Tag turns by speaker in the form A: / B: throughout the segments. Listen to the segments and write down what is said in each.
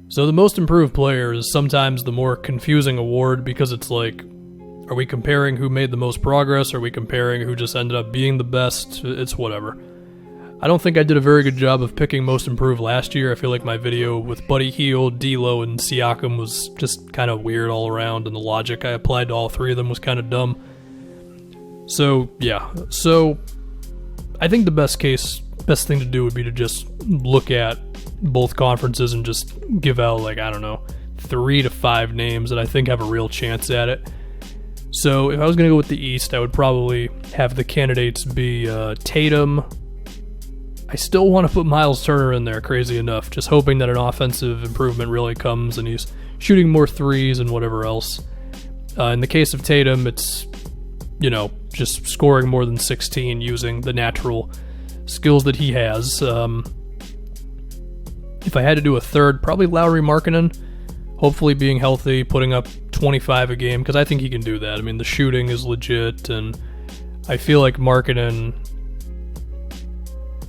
A: So the most improved player is sometimes the more confusing award because it's like, are we comparing who made the most progress? Are we comparing who just ended up being the best? It's whatever. I don't think I did a very good job of picking most improved last year. I feel like my video with Buddy Hield, D'Lo, and Siakam was just kind of weird all around, and the logic I applied to all three of them was kind of dumb. So, yeah. So, I think the best thing to do would be to just look at both conferences and just give out, 3 to 5 names that I think have a real chance at it. So if I was going to go with the East, I would probably have the candidates be Tatum. I still want to put Miles Turner in there, crazy enough, just hoping that an offensive improvement really comes and he's shooting more threes and whatever else. In the case of Tatum, it's, just scoring more than 16 using the natural skills that he has. If I had to do a third, probably Lauri Markkanen, hopefully being healthy, putting up 25 a game, because I think he can do that. I mean, the shooting is legit, and I feel like Markkanen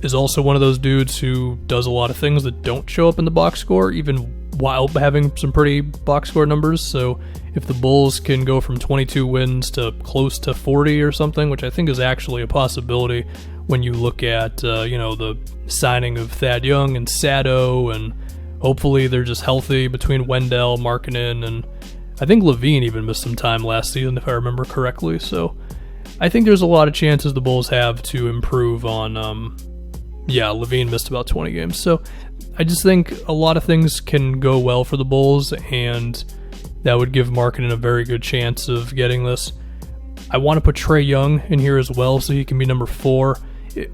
A: is also one of those dudes who does a lot of things that don't show up in the box score, even while having some pretty box score numbers. So if the Bulls can go from 22 wins to close to 40 or something, which I think is actually a possibility when you look at, the signing of Thad Young and Sado, and hopefully they're just healthy between Wendell, Markkanen, and I think Levine even missed some time last season, if I remember correctly. So I think there's a lot of chances the Bulls have to improve on, Levine missed about 20 games. So I just think a lot of things can go well for the Bulls, and that would give Markkanen a very good chance of getting this. I want to put Trae Young in here as well so he can be number 4.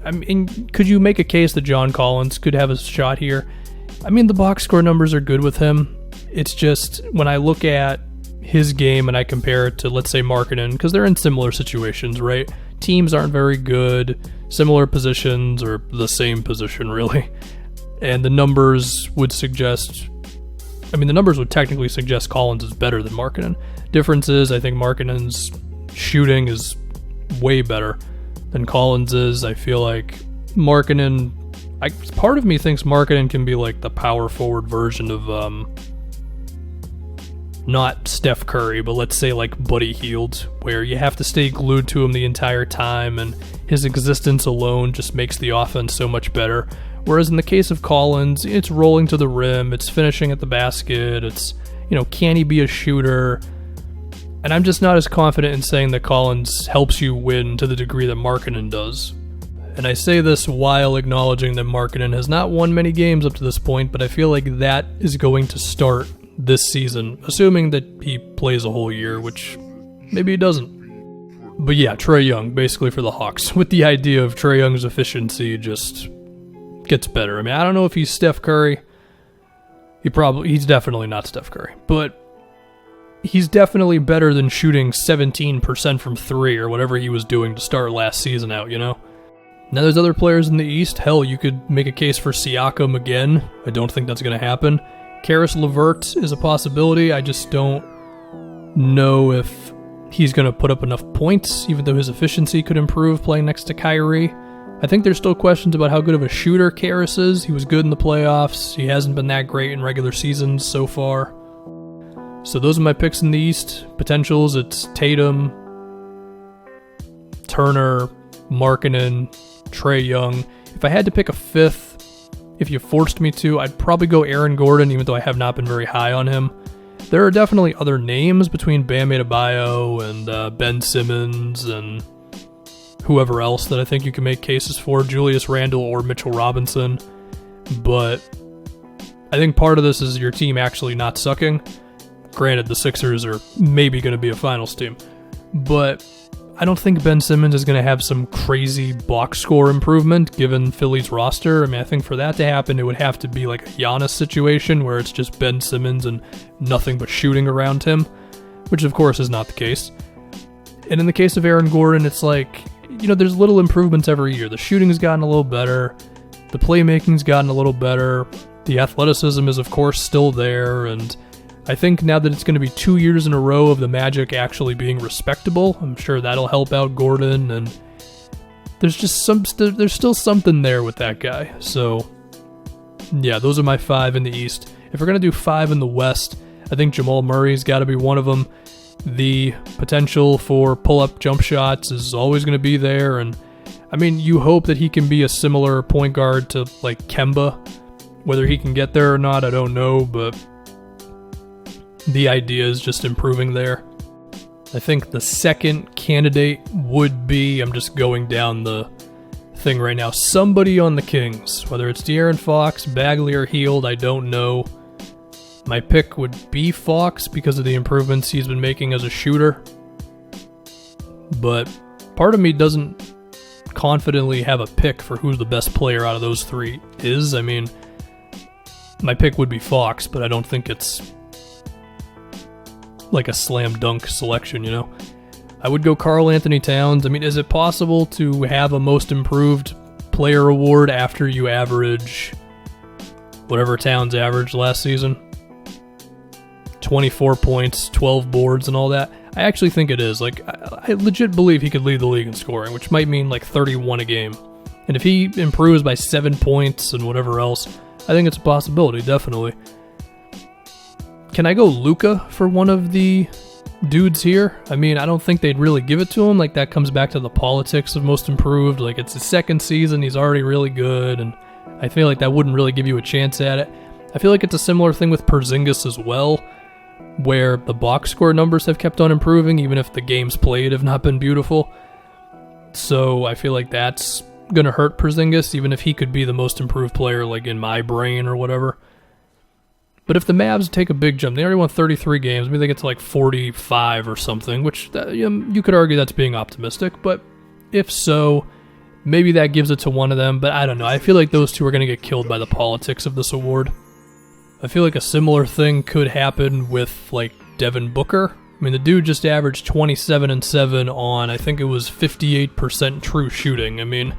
A: I mean, could you make a case that John Collins could have a shot here? I mean, the box score numbers are good with him. It's just when I look at his game and I compare it to, let's say, Markkanen, because they're in similar situations, right? Teams aren't very good, similar positions, or the same position, really. And the numbers would technically suggest Collins is better than Markkanen. Difference is, I think Markkanen's shooting is way better than Collins is. I feel like Markkanen, part of me thinks Markkanen can be like the power forward version of, not Steph Curry, but let's say like Buddy Hield, where you have to stay glued to him the entire time, and his existence alone just makes the offense so much better. Whereas in the case of Collins, it's rolling to the rim, it's finishing at the basket, it's, can he be a shooter? And I'm just not as confident in saying that Collins helps you win to the degree that Markkanen does. And I say this while acknowledging that Markkanen has not won many games up to this point, but I feel like that is going to start this season, assuming that he plays a whole year, which maybe he doesn't. But yeah, Trae Young, basically for the Hawks, with the idea of Trae Young's efficiency just gets better. I mean, I don't know if he's Steph Curry. He's definitely not Steph Curry, but he's definitely better than shooting 17% from 3 or whatever he was doing to start last season out, Now there's other players in the East. Hell, you could make a case for Siakam again. I don't think that's going to happen. Karis LeVert is a possibility. I just don't know if he's going to put up enough points, even though his efficiency could improve playing next to Kyrie. I think there's still questions about how good of a shooter Karis is. He was good in the playoffs. He hasn't been that great in regular seasons so far. So those are my picks in the East. Potentials, it's Tatum, Turner, Markkanen, Trae Young. If I had to pick a fifth, if you forced me to, I'd probably go Aaron Gordon, even though I have not been very high on him. There are definitely other names between Bam Adebayo and Ben Simmons and whoever else that I think you can make cases for, Julius Randle or Mitchell Robinson. But I think part of this is your team actually not sucking. Granted, the Sixers are maybe going to be a finals team, but I don't think Ben Simmons is going to have some crazy box score improvement given Philly's roster. I mean, I think for that to happen, it would have to be like a Giannis situation where it's just Ben Simmons and nothing but shooting around him, which of course is not the case. And in the case of Aaron Gordon, it's like, there's little improvements every year. The shooting's gotten a little better. The playmaking's gotten a little better. The athleticism is, of course, still there, and I think now that it's going to be 2 years in a row of the Magic actually being respectable, I'm sure that'll help out Gordon, and there's just there's still something there with that guy. So, yeah, those are my 5 in the East. if we're going to do 5 in the West, I think Jamal Murray's got to be one of them. The potential for pull-up jump shots is always going to be there, and I mean, you hope that he can be a similar point guard to like Kemba. Whether he can get there or not, I don't know, but the idea is just improving there. I think the second candidate would be, I'm just going down the thing right now, somebody on the Kings. Whether it's De'Aaron Fox, Bagley, or Hield, I don't know. My pick would be Fox because of the improvements he's been making as a shooter. But part of me doesn't confidently have a pick for who the best player out of those three is. I mean, my pick would be Fox, but I don't think it's like a slam dunk selection, you know? I would go Karl Anthony Towns. I mean, is it possible to have a most improved player award after you average whatever Towns averaged last season? 24 points, 12 boards, and all that. I actually think it is. Like, I legit believe he could lead the league in scoring, which might mean like 31 a game. And if he improves by 7 points and whatever else, I think it's a possibility, definitely. Can I go Luka for one of the dudes here? I mean, I don't think they'd really give it to him. Like, that comes back to the politics of most improved. Like, it's his second season, he's already really good, and I feel like that wouldn't really give you a chance at it. I feel like it's a similar thing with Porzingis as well, where the box score numbers have kept on improving, even if the games played have not been beautiful. So I feel like that's going to hurt Porzingis, even if he could be the most improved player, like in my brain or whatever. But if the Mavs take a big jump, they already won 33 games, maybe they get to like 45 or something, which you could argue that's being optimistic, but if so, maybe that gives it to one of them, but I don't know. I feel like those two are going to get killed by the politics of this award. I feel like a similar thing could happen with like Devin Booker. I mean, the dude just averaged 27 and 7 on, I think it was 58% true shooting. I mean,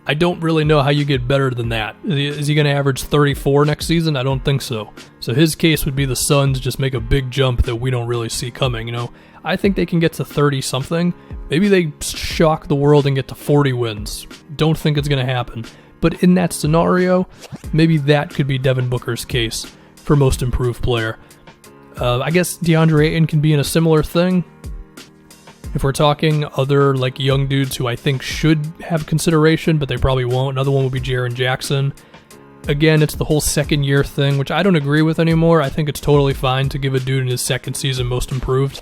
A: I don't really know how you get better than that. Is he going to average 34 next season? I don't think so. So his case would be the Suns just make a big jump that we don't really see coming, you know. I think they can get to 30-something. Maybe they shock the world and get to 40 wins. Don't think it's going to happen. But in that scenario, maybe that could be Devin Booker's case for most improved player. I guess DeAndre Ayton can be in a similar thing. If we're talking other like young dudes who I think should have consideration, but they probably won't, another one would be Jaren Jackson. Again, it's the whole second year thing, which I don't agree with anymore. I think it's totally fine to give a dude in his second season most improved.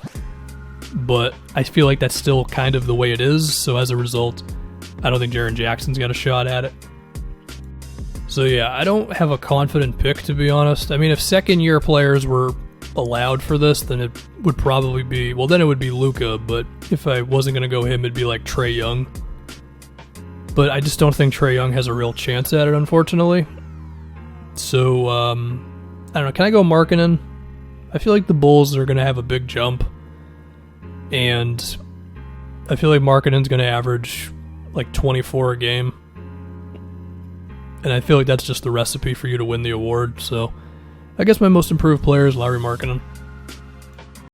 A: But I feel like that's still kind of the way it is, so as a result, I don't think Jaren Jackson's got a shot at it. So yeah, I don't have a confident pick, to be honest. I mean, if second-year players were allowed for this, then it would probably be, well, then it would be Luka, but if I wasn't going to go him, it'd be like Trae Young. But I just don't think Trae Young has a real chance at it, unfortunately. So, I don't know, can I go Markkanen? I feel like the Bulls are going to have a big jump, and I feel like Markkanen's going to average like 24 a game. And I feel like that's just the recipe for you to win the award, so I guess my most improved player is Lauri Markkanen.